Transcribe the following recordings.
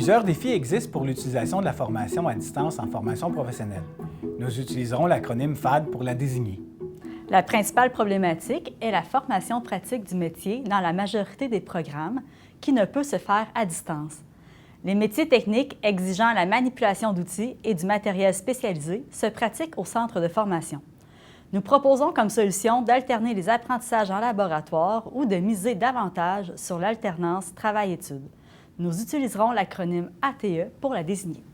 Plusieurs défis existent pour l'utilisation de la formation à distance en formation professionnelle. Nous utiliserons l'acronyme FAD pour la désigner. La principale problématique est la formation pratique du métier dans la majorité des programmes qui ne peut se faire à distance. Les métiers techniques exigeant la manipulation d'outils et du matériel spécialisé se pratiquent au centre de formation. Nous proposons comme solution d'alterner les apprentissages en laboratoire ou de miser davantage sur l'alternance travail-études. Nous utiliserons l'acronyme ATE pour la désigner.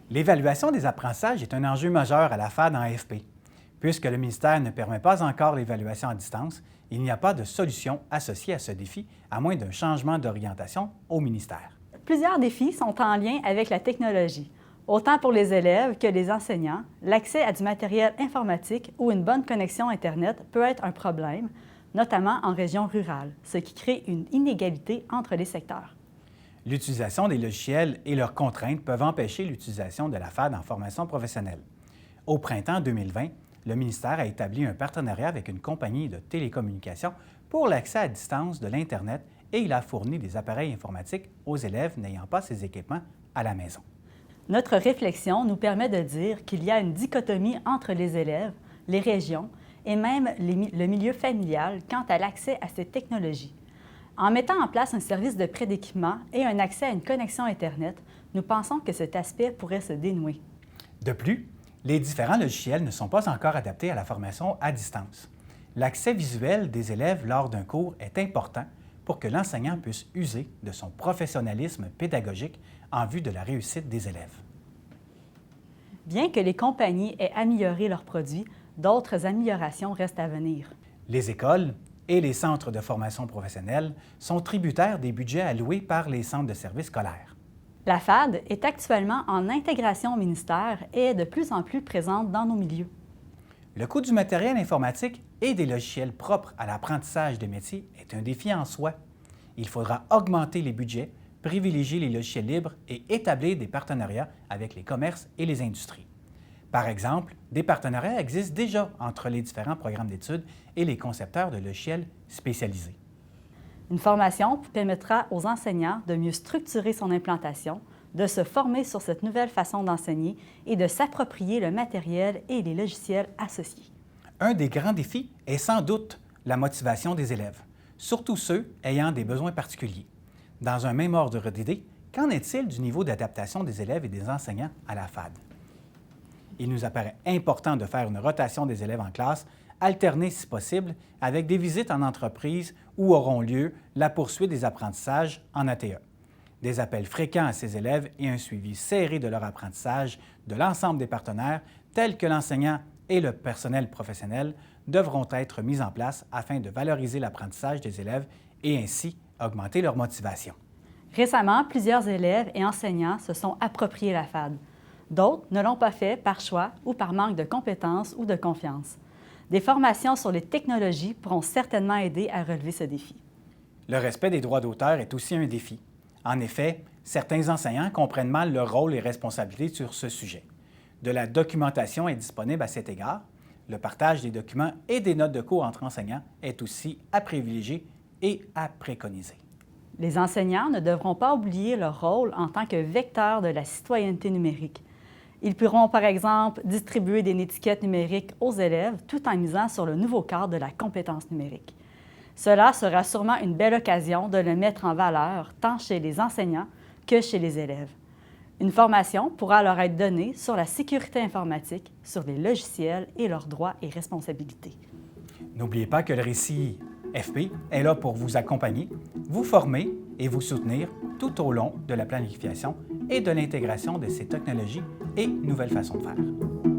L'évaluation des apprentissages est un enjeu majeur à la FAD en AFP. Puisque le ministère ne permet pas encore l'évaluation à distance, il n'y a pas de solution associée à ce défi, à moins d'un changement d'orientation au ministère. Plusieurs défis sont en lien avec la technologie. Autant pour les élèves que les enseignants, l'accès à du matériel informatique ou une bonne connexion Internet peut être un problème, notamment en région rurale, ce qui crée une inégalité entre les secteurs. L'utilisation des logiciels et leurs contraintes peuvent empêcher l'utilisation de la FAD en formation professionnelle. Au printemps 2020, le ministère a établi un partenariat avec une compagnie de télécommunications pour l'accès à distance de l'Internet et il a fourni des appareils informatiques aux élèves n'ayant pas ces équipements à la maison. Notre réflexion nous permet de dire qu'il y a une dichotomie entre les élèves, les régions et même le milieu familial quant à l'accès à ces technologies. En mettant en place un service de prêt d'équipement et un accès à une connexion Internet, nous pensons que cet aspect pourrait se dénouer. De plus, les différents logiciels ne sont pas encore adaptés à la formation à distance. L'accès visuel des élèves lors d'un cours est important pour que l'enseignant puisse user de son professionnalisme pédagogique en vue de la réussite des élèves. Bien que les compagnies aient amélioré leurs produits, d'autres améliorations restent à venir. Les écoles et les centres de formation professionnelle sont tributaires des budgets alloués par les centres de services scolaires. La FAD est actuellement en intégration au ministère et est de plus en plus présente dans nos milieux. Le coût du matériel informatique et des logiciels propres à l'apprentissage des métiers est un défi en soi. Il faudra augmenter les budgets, privilégier les logiciels libres et établir des partenariats avec les commerces et les industries. Par exemple, des partenariats existent déjà entre les différents programmes d'études et les concepteurs de logiciels spécialisés. Une formation permettra aux enseignants de mieux structurer son implantation, de se former sur cette nouvelle façon d'enseigner et de s'approprier le matériel et les logiciels associés. Un des grands défis est sans doute la motivation des élèves, surtout ceux ayant des besoins particuliers. Dans un même ordre d'idées, qu'en est-il du niveau d'adaptation des élèves et des enseignants à la FAD? Il nous apparaît important de faire une rotation des élèves en classe, alternée si possible avec des visites en entreprise où auront lieu la poursuite des apprentissages en ATE. Des appels fréquents à ces élèves et un suivi serré de leur apprentissage de l'ensemble des partenaires, tels que l'enseignant et le personnel professionnel, devront être mis en place afin de valoriser l'apprentissage des élèves et ainsi augmenter leur motivation. Récemment, plusieurs élèves et enseignants se sont appropriés la FAD. D'autres ne l'ont pas fait par choix ou par manque de compétences ou de confiance. Des formations sur les technologies pourront certainement aider à relever ce défi. Le respect des droits d'auteur est aussi un défi. En effet, certains enseignants comprennent mal leur rôle et responsabilités sur ce sujet. De la documentation est disponible à cet égard. Le partage des documents et des notes de cours entre enseignants est aussi à privilégier et à préconiser. Les enseignants ne devront pas oublier leur rôle en tant que vecteurs de la citoyenneté numérique. Ils pourront, par exemple, distribuer des étiquettes numériques aux élèves tout en misant sur le nouveau cadre de la compétence numérique. Cela sera sûrement une belle occasion de le mettre en valeur tant chez les enseignants que chez les élèves. Une formation pourra leur être donnée sur la sécurité informatique, sur les logiciels et leurs droits et responsabilités. N'oubliez pas que le récit FP est là pour vous accompagner, vous former et vous soutenir tout au long de la planification et de l'intégration de ces technologies et nouvelles façons de faire.